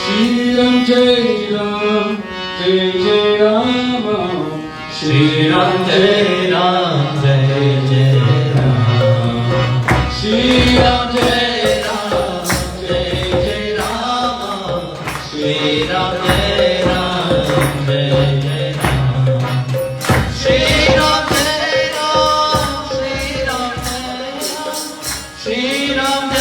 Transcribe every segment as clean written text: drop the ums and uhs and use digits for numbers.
Shri Ram Jai Ram, Jai Jai Ram, Shri Ram Jai Ram, Jai Jai Ram, Shri Ram Jai Ram, Jai Jai Ram, Shri Ram Jai Ram, Jai Jai Ram, Shri Ram Jai Ram, Shri Ram Jai Ram, Shri Ram Jai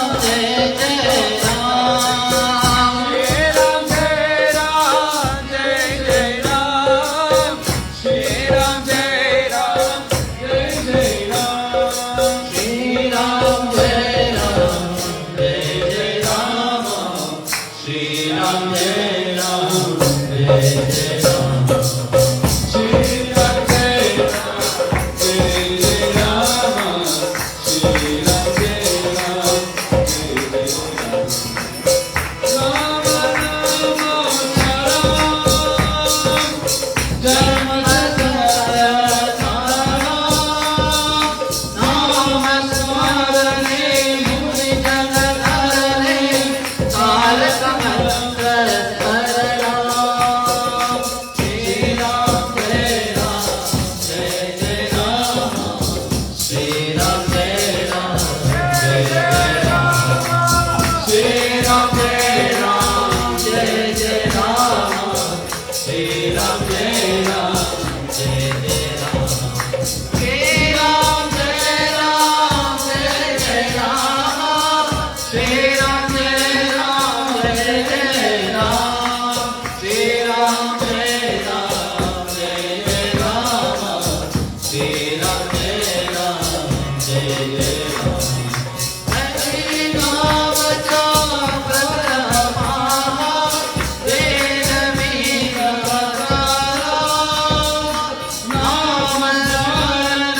Ram, Jai Jai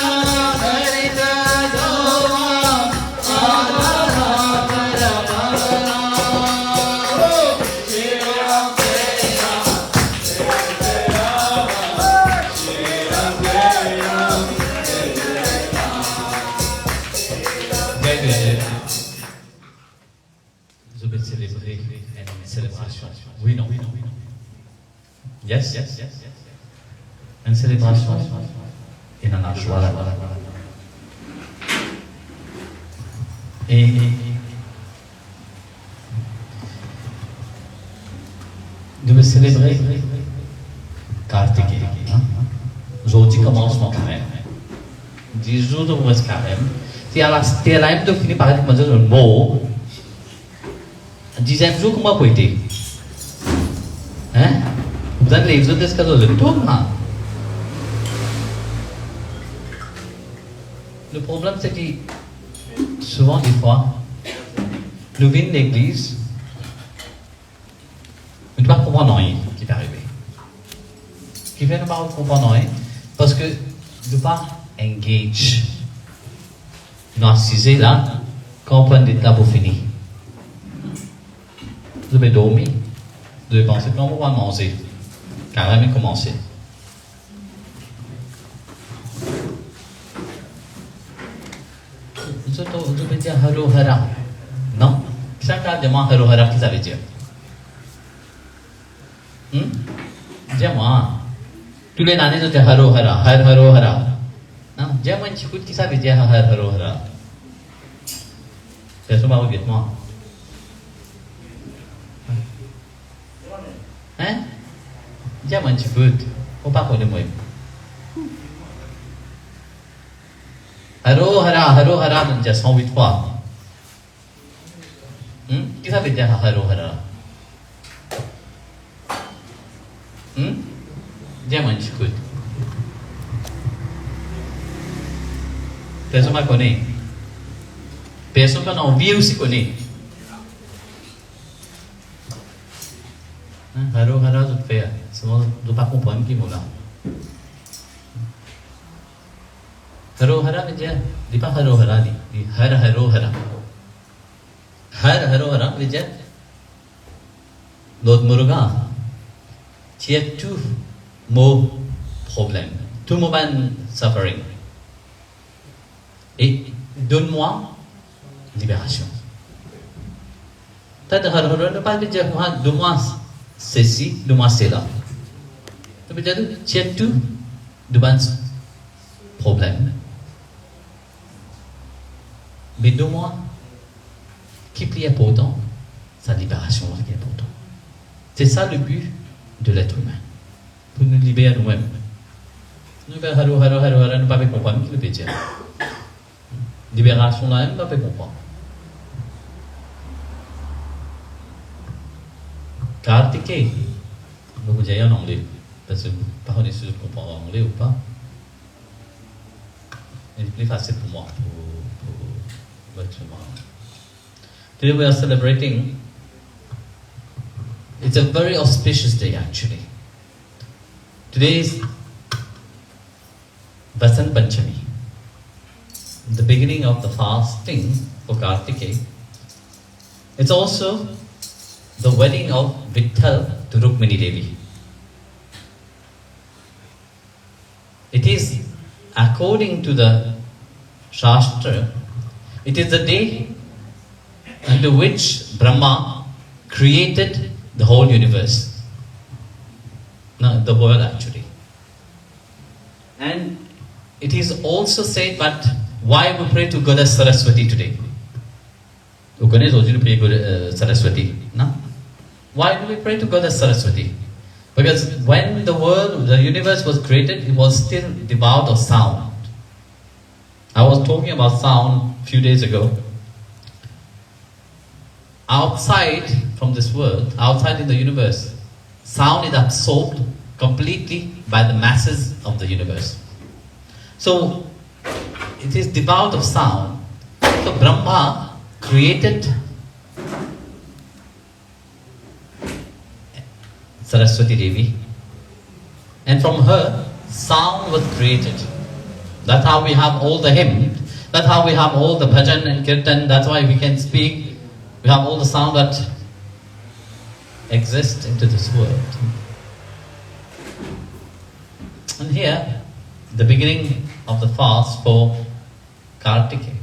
Yes, yes, yes, yes. Une célébration et dans la joie. Et de me célébrer Kartikeya. Aujourd'hui commence mon carême. 10 jours de mon carême. C'est à la de finir par être un mot. 10e jour, comment peut être? Hein? Vous avez les autres escadons de tout, hein? Le problème, c'est que souvent, des fois, nous venons de l'église, nous ne pouvons pas comprendre rien qui est arrivé. Qui fait ne pas comprendre rien parce que nous ne pas engage. Nous assisons là, comprendre d'être là pour finir. Vous devez dormir, vous devez penser comment on va manger. Carême est commencé. Vous devez dire Haro Hara. Non? Chaque demande Haro Hara, qu'est-ce que ça veut dire? Dis-moi. Tous les années, vous dites Haro Hara, Haro Hara. Non? Dis-moi une chose, qu'est-ce que ça veut dire Haro Hara? C'est ça, vous dites-moi. Hein? Dis-moi une chose, faut pas connaître moi. Haro Hara, donc j'ai 108 fois. Qu'est-ce que ça veut dire Haro Hara? Dis-moi une chose. Personne ne connaît. Personne qui a envie aussi connaît. Haro Hara, tout fait. Sinon, je ne pas comprendre qui est là. Haro Hara veut dire, dis pas Haro Hara, dis Haro Hara. Haro Hara veut dire Lord Muruga. tu as tous mots problèmes, tout moment suffering. Et donne-moi libération. Donne-moi ceci, donne-moi cela. Tu as tout devant problème. Mais donne-moi qui plie important, sa libération qui est important. C'est ça le but de l'être humain. Pour nous libérer nous-mêmes. Nous ne pouvons pas comprendre qui le pétien. Libération là, nous ne pouvons pas comprendre. Kartikeya, vous dites en anglais, parce que pas on est sûr de comprendre en anglais ou pas. C'est plus facile pour moi. Today we are celebrating. It's a very auspicious day actually. Today is Vasant Panchami, the beginning of the fasting for Kartikeya. It's also the wedding of Vitthal to Rukmini Devi. It is, according to the Shastra, it is the day under which Brahma created the whole universe. No, the world actually. And it is also said, but why we pray to Goddess Saraswati today? Saraswati, no? Why do we pray to Goddess Saraswati? Because when the universe was created, it was still devoid of sound. I was talking about sound a few days ago. Outside from this world, outside in the universe, sound is absorbed completely by the masses of the universe. So, it is devoid of sound. So Brahma created Saraswati Devi, and from her, sound was created. That's how we have all the hymns, that's how we have all the bhajan and kirtan, that's why we can speak. We have all the sound that exists into this world. And here, the beginning of the fast for Kartikeya.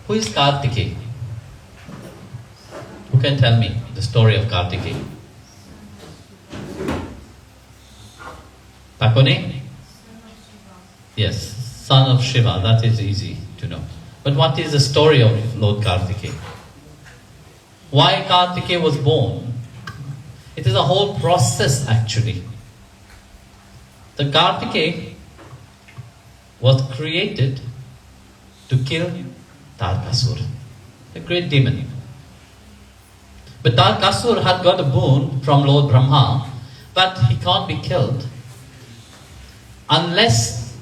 Who is Kartikeya? Who can tell me the story of Kartikeya? Pakone? Yes, son of Shiva, that is easy to know. But what is the story of Lord Kartikeya? Why Kartikeya was born? It is a whole process actually. The Kartikeya was created to kill Tarkasur, a great demon. But Tarkasur had got a boon from Lord Brahma, but he can't be killed unless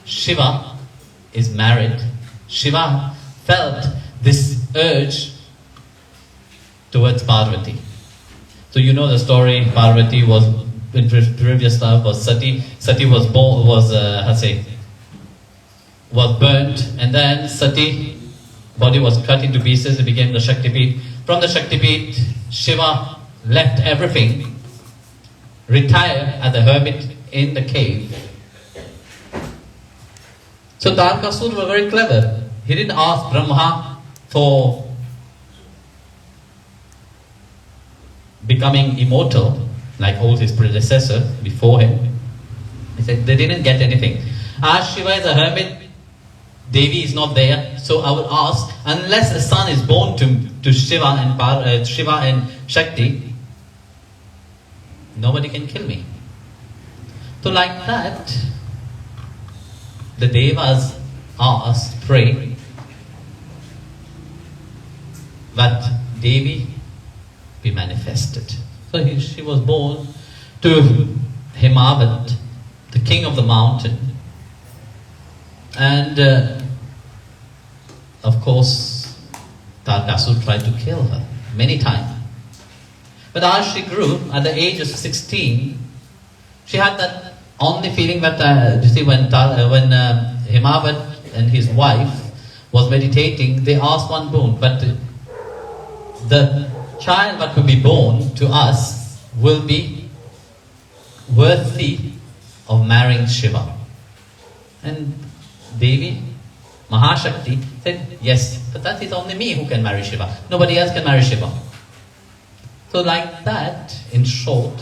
Shiva is married. Shiva felt this urge towards Parvati. So you know the story. Parvati was in previous life was Sati. Sati was born, was burnt, and then Sati body was cut into pieces. It became the Shaktipeeth. From the Shaktipeeth, Shiva left everything, retired as a hermit in the cave. So Tarkasur was very clever. He didn't ask Brahma for becoming immortal like all his predecessors before him. He said they didn't get anything. As Shiva is a hermit, Devi is not there, so I will ask, unless a son is born to Shiva and Shakti, nobody can kill me. So like that, the Devas asked, pray, that Devi be manifested. So she was born to Himavat, the king of the mountain. And of course, Tarkasur tried to kill her many times. But as she grew, at the age of 16, she had that only feeling that, you see, when Himavat and his wife was meditating, they asked one boon, but the child that will be born to us will be worthy of marrying Shiva. And Devi, Mahashakti, said, yes, but that is only me who can marry Shiva. Nobody else can marry Shiva. So like that, in short,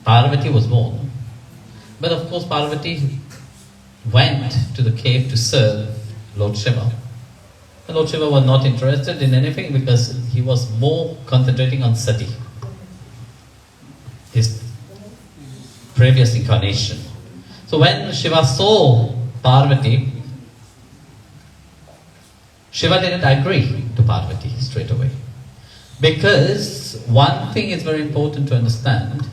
Parvati was born. But of course Parvati went to the cave to serve Lord Shiva. And Lord Shiva was not interested in anything because he was more concentrating on Sati, his previous incarnation. So when Shiva saw Parvati, Shiva didn't agree to Parvati straight away. Because one thing is very important to understand.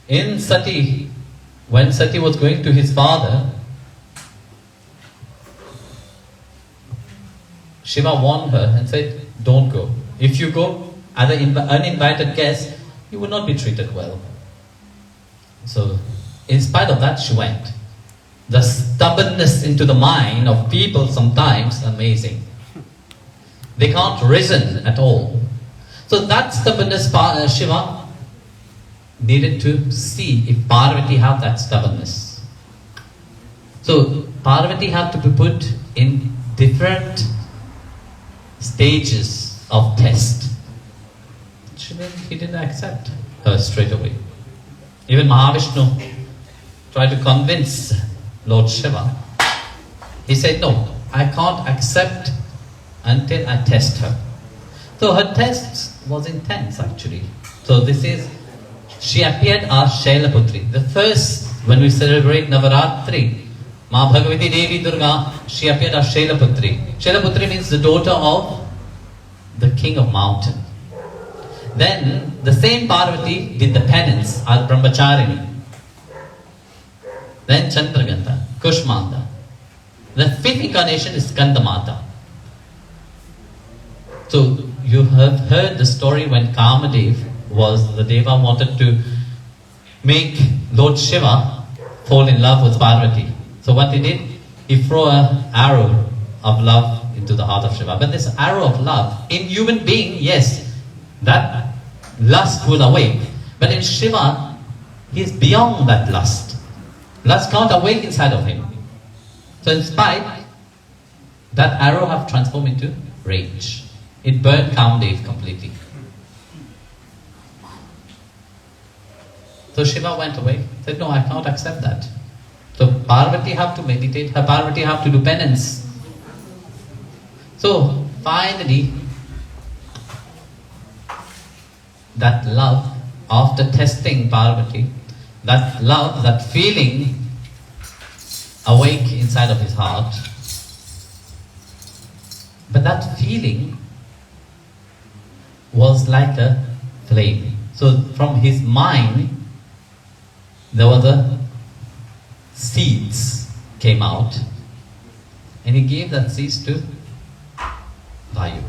In Sati, when Sati was going to his father, Shiva warned her and said, don't go. If you go as an uninvited guest, you will not be treated well. So, in spite of that, she went. The stubbornness into the mind of people sometimes amazing. They can't reason at all. So that stubbornness, Shiva needed to see if Parvati had that stubbornness. So Parvati had to be put in different stages of test. He didn't accept her straight away. Even Mahavishnu tried to convince Lord Shiva. He said, no, I can't accept until I test her. So her test was intense actually. So this is, she appeared as Shailaputri. The first, when we celebrate Navaratri, Ma Bhagavati Devi Durga, she appeared as Shailaputri. Shailaputri means the daughter of the king of mountain. Then the same Parvati did the penance as Brahmacharini. Then Chandraganta, Kushmanda. The fifth incarnation is Skandamata. So you have heard the story when Kamadev was, the Deva wanted to make Lord Shiva fall in love with Parvati. So what he did, he threw an arrow of love into the heart of Shiva. But this arrow of love, in human being, yes, that lust will awake. But in Shiva, he is beyond that lust. Lust can't awake inside of him. So in spite, that arrow have transformed into rage. It burned Kamadev completely. So Shiva went away, said, no, I can't accept that. So Parvati have to meditate, Parvati have to do penance. So finally, that love, after testing Parvati, that love, that feeling awake inside of his heart. But that feeling was like a flame. So from his mind, there were the seeds came out, and he gave that seeds to Vayu.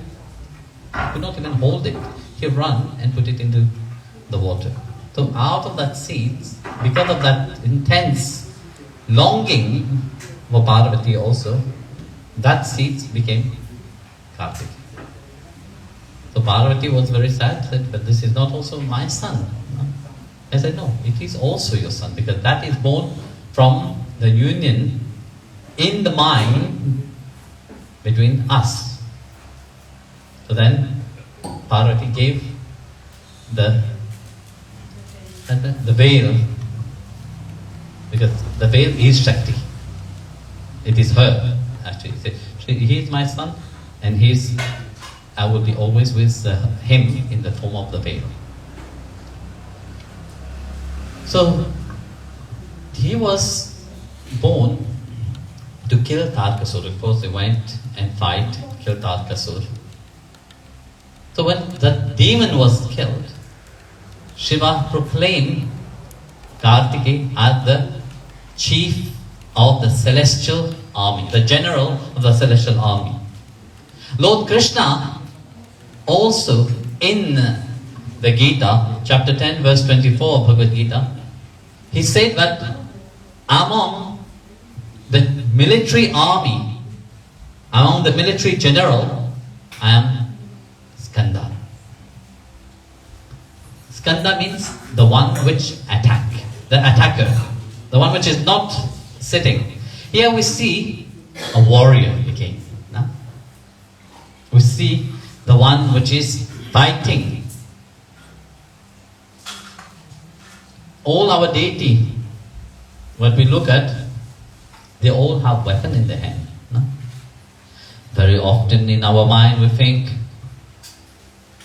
He could not even hold it. He ran and put it into the water. So out of that seeds, because of that intense longing for Parvati also, that seeds became Kartik. So Parvati was very sad, said, but this is not also my son. I said, no, it is also your son, because that is born from the union in the mind between us. So then Parvati gave the veil, because the veil is Shakti. It is her, actually. He is my son, and I will be always with him in the form of the veil. So, he was born to kill Tarkasur. Of course, they went and killed Tarkasur. So when the demon was killed, Shiva proclaimed Kartikeya as the chief of the celestial army, the general of the celestial army. Lord Krishna also in the Gita, chapter 10, verse 24 of Bhagavad Gita, he said that among the military army, among the military general, I am Skanda. Skanda means the one which attack, the attacker, the one which is not sitting. Here we see a warrior again. No? We see the one which is fighting. All our deity, what we look at, they all have weapon in their hand. No? Very often in our mind we think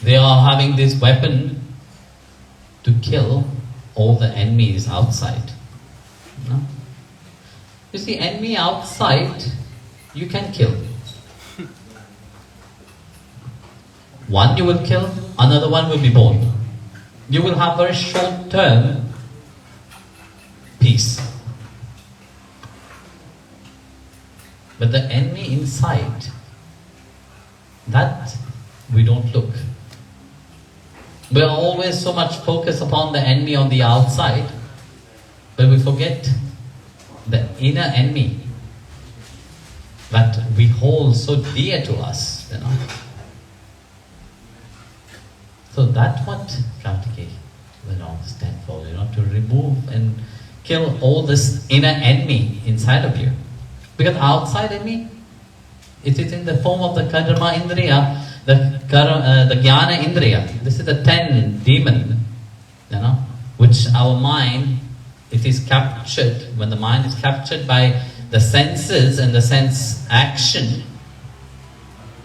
they are having this weapon to kill all the enemies outside. No? You see, enemy outside, you can kill. One you will kill, another one will be born. You will have very short-term peace. But the enemy inside, that we don't look. We are always so much focused upon the enemy on the outside, but we forget the inner enemy that we hold so dear to us, you know. So that's what Kartikeya will stand for, you know, to remove and kill all this inner enemy inside of you. Because outside enemy, it is in the form of the karma indriya, the jnana indriya. This is the 10 demon, you know, which our mind, it is captured. When the mind is captured by the senses and the sense action,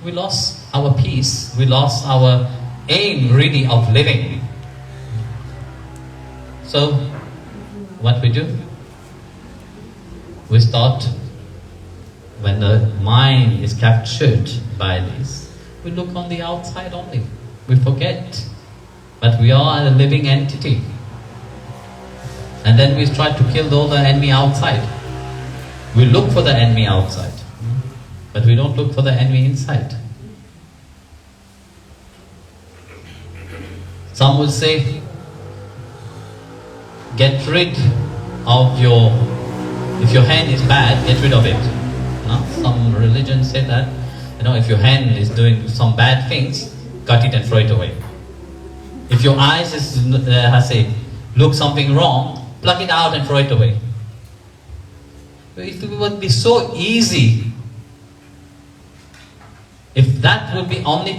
we lost our peace, we lost our aim really of living. So, what we do? We start, when the mind is captured by this, we look on the outside only. We forget that we are a living entity. And then we try to kill all the enemy outside. We look for the enemy outside, but we don't look for the enemy inside. Some will say, get rid of your, if your hand is bad, get rid of it. No? Some religions say that, you know, if your hand is doing some bad things, cut it and throw it away. If your eyes is, look something wrong, pluck it out and throw it away. It would be so easy if that would be only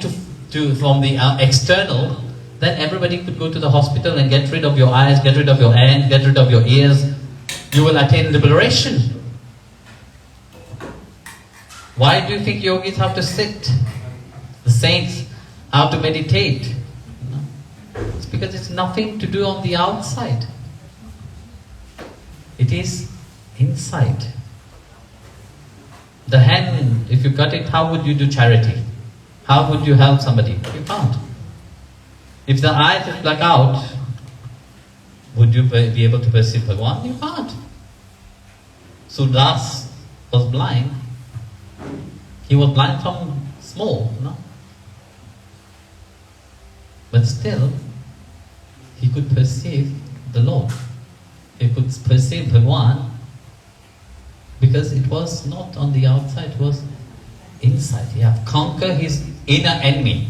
from the external, then everybody could go to the hospital and get rid of your eyes, get rid of your hands, get rid of your ears. You will attain liberation. Why do you think yogis have to sit? The saints have to meditate? It's because it's nothing to do on the outside. It is inside. The hand, if you cut it, how would you do charity? How would you help somebody? You can't. If the eyes is plucked out, would you be able to perceive Bhagavan? You can't. Surdas was blind. He was blind from small, no? But still, he could perceive the Lord. He could perceive Bhagavan because it was not on the outside, it was inside. He had conquered his inner enemy.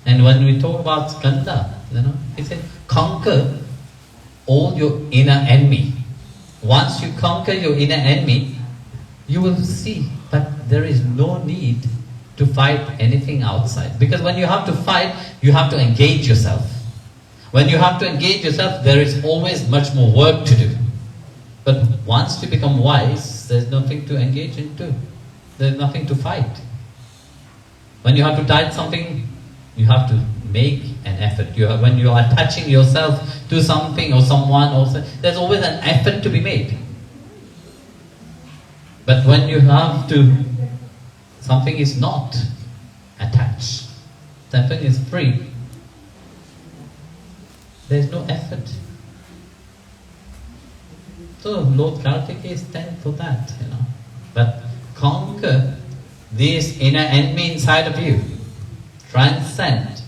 And when we talk about Skanda, you know, he said, conquer all your inner enemy. Once you conquer your inner enemy, you will see that there is no need to fight anything outside. Because when you have to fight, you have to engage yourself. When you have to engage yourself, there is always much more work to do. But once you become wise, there's nothing to engage into. There's nothing to fight. When you have to fight something, you have to make an effort. When you are attaching yourself to something or someone, there's always an effort to be made. But when you have to, something is not attached, something is free, there's no effort. So Lord Kartikeya stands for that, you know. But conquer this inner enemy inside of you. Transcend.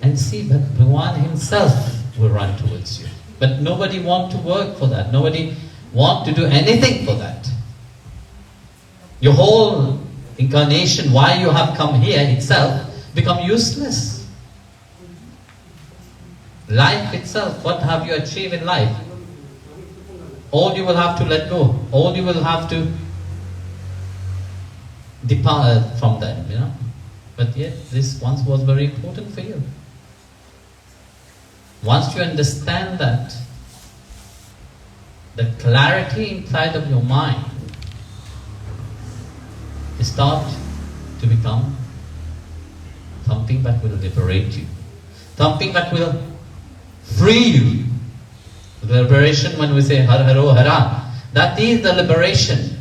And see that Bhagavan himself will run towards you. But nobody wants to work for that. Nobody wants to do anything for that. Your whole incarnation, why you have come here itself, become useless. Life itself, what have you achieved in life? All you will have to let go. All you will have to depart from them, you know. But yet, this once was very important for you. Once you understand that, the clarity inside of your mind start to become something that will liberate you. Something that will free you. The liberation, when we say Har Haro Hara, that is the liberation.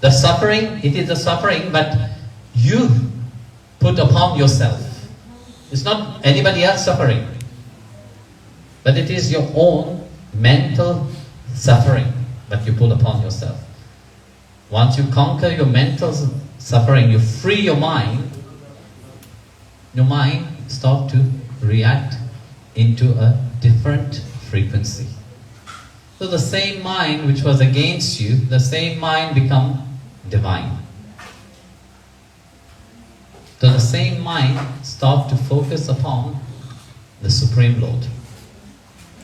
The suffering, it is the suffering that you put upon yourself. It's not anybody else suffering, but it is your own mental suffering that you put upon yourself. Once you conquer your mental suffering, you free your mind starts to react into a different frequency. So the same mind which was against you, the same mind become divine. So the same mind start to focus upon the Supreme Lord.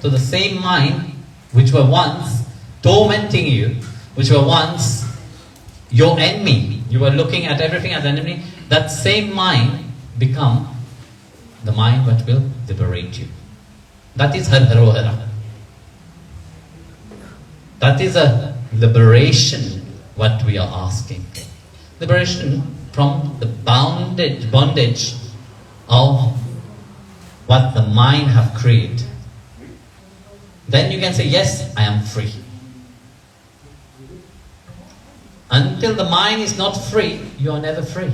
So the same mind which were once tormenting you, which were once your enemy, you were looking at everything as enemy, that same mind become the mind that will liberate you. That is Har Haro Hara. That is a liberation what we are asking. Liberation from the bondage of what the mind have created. Then you can say, yes, I am free. Until the mind is not free, you are never free.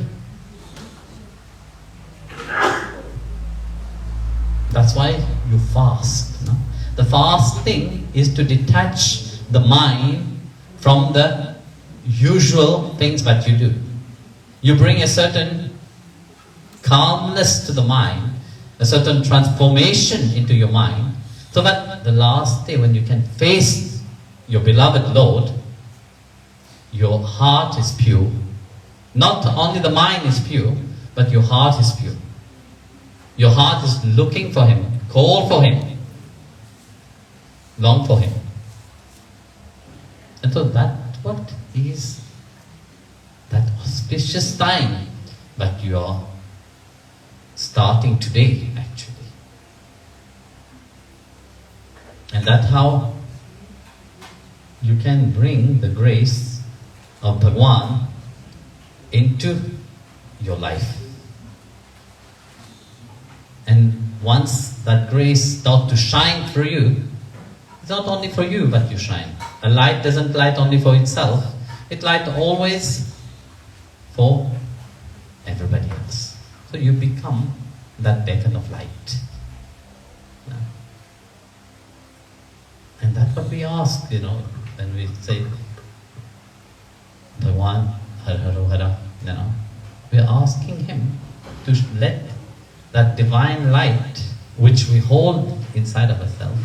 That's why you fast. No? The fasting is to detach the mind from the usual things that you do. You bring a certain calmness to the mind, a certain transformation into your mind, so that the last day when you can face your beloved Lord, your heart is pure. Not only the mind is pure, but your heart is pure. Your heart is looking for Him, call for Him, long for Him. And so that what is that auspicious time that you are starting today, actually. And that's how you can bring the grace of Bhagwan into your life. And once that grace starts to shine through you, it's not only for you but you shine. A light doesn't light only for itself, it lights always for everybody else. So you become that beacon of light. And that's what we ask, when we say Bhagwan Har Haro Hara, we are asking Him to let that divine light which we hold inside of ourselves,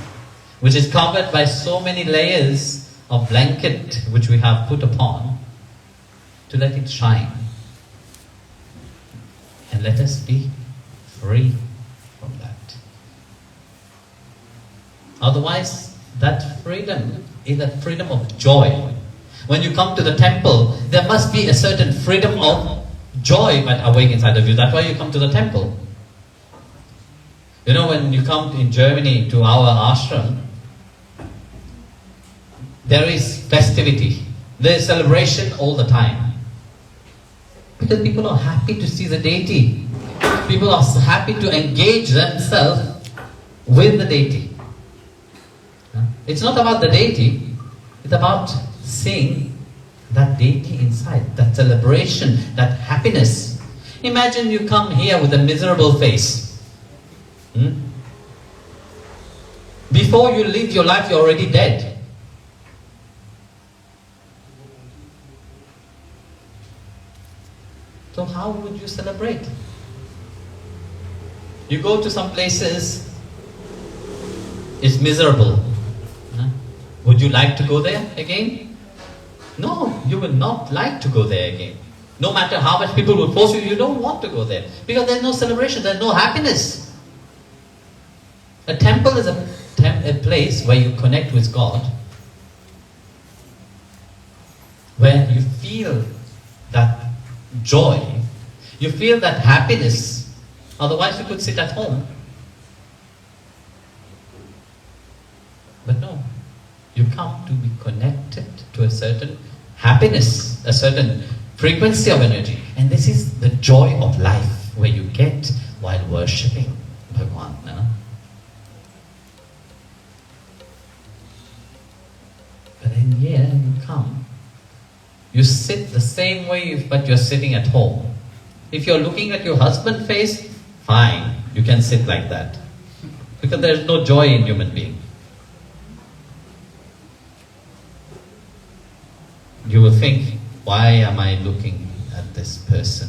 which is covered by so many layers of blanket which we have put upon, to let it shine. And let us be free from that. Otherwise, that freedom is a freedom of joy. When you come to the temple, there must be a certain freedom of joy that awakens inside of you. That's why you come to the temple. When you come in Germany to our ashram, there is festivity. There is celebration all the time. Because people are happy to see the deity. People are happy to engage themselves with the deity. It's not about the deity, it's about seeing that deity inside, that celebration, that happiness. Imagine you come here with a miserable face. Before you live your life, you're already dead. So how would you celebrate? You go to some places, it's miserable. Would you like to go there again? No, you will not like to go there again. No matter how much people would force you, you don't want to go there. Because there's no celebration, there's no happiness. A temple is a place where you connect with God, where you feel that joy, you feel that happiness. Otherwise you could sit at home. But no, you come to be connected to a certain happiness, a certain frequency of energy. And this is the joy of life where you get while worshipping Bhagwan. But then here you come, you sit the same way but you're sitting at home. If you're looking at your husband's face, fine, you can sit like that. Because there's no joy in human being. You will think, why am I looking at this person?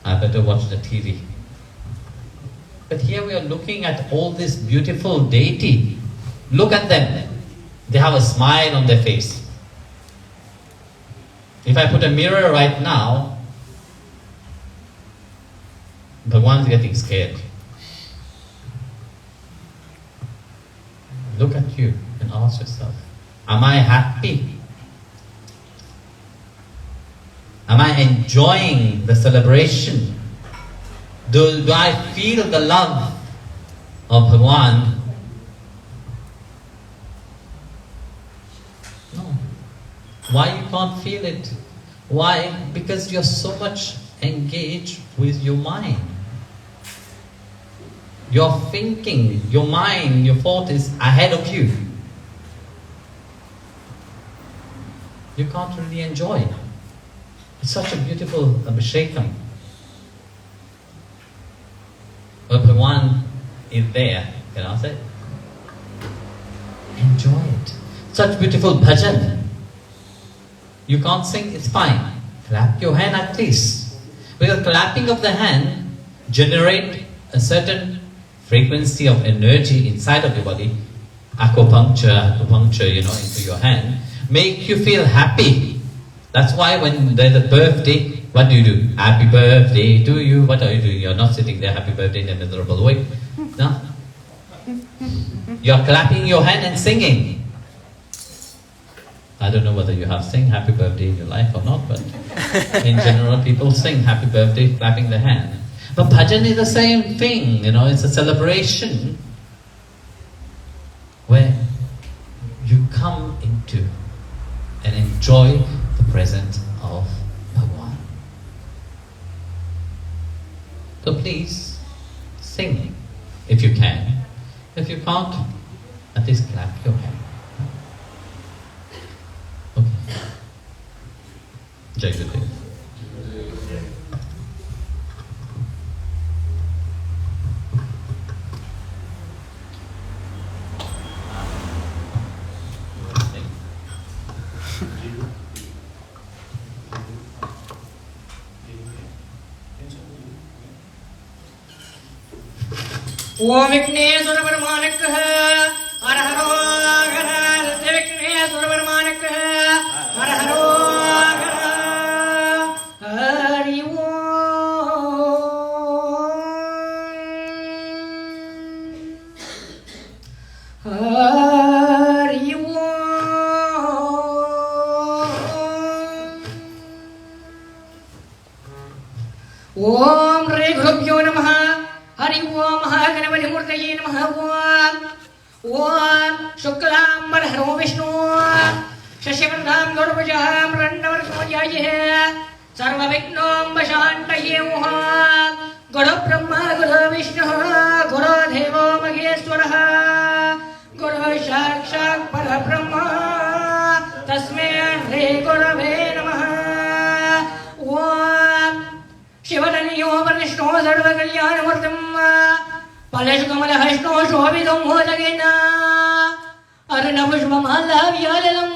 I better watch the TV. But here we are looking at all this beautiful deity. Look at them. They have a smile on their face. If I put a mirror right now, Bhagwan is getting scared. Look at you and ask yourself, am I happy? Am I enjoying the celebration? Do I feel the love of Bhagwan? No. Why you can't feel it? Why? Because you're so much engaged with your mind. Your thinking, your mind, your thought is ahead of you. You can't really enjoy it. It's such a beautiful Abhishekam. But Bhagwan is there, can I say? Enjoy it. Such beautiful bhajan. You can't sing, it's fine. Clap your hand at least. Because clapping of the hand generate a certain frequency of energy inside of your body. Acupuncture, into your hand. Make you feel happy. That's why when there's a birthday, what do? Happy birthday to you. What are you doing? You're not sitting there, happy birthday in a miserable way. No? You're clapping your hand and singing. I don't know whether you have sing happy birthday in your life or not, but in general people sing happy birthday clapping their hand. But bhajan is the same thing, it's a celebration where you come into and enjoy the presence of Bhagwan. So please, sing if you can. If you can't, at least clap your hand. Okay. Jai Gurudev. ओम विघ्नेश्वर परमानक हर हरो हर विघ्नेश्वर परमानक हर हरो हरि हरि ओम रे गुरुभ्यो नमः हरि ओम महागणपति मूर्तये नमः ओम शुक्लांबरधरो विष्णु शशिवर्णां गरुडभुजां रण्डवरसमध्यायः सर्वविघ्नोपशान्तये गुरु ब्रह्मा गुरु विष्णुः गुरुदेवो महेश्वरः गुरु साक्षात् परब्रह्म तस्मै श्री गुरवे नमः ओम शिवतनयो वरिष्ठो सर्वकल्याणमूर्तिं फलशुकमलहस्तो शोभितं मोदकेन अर्णपुष्पमाला व्याललं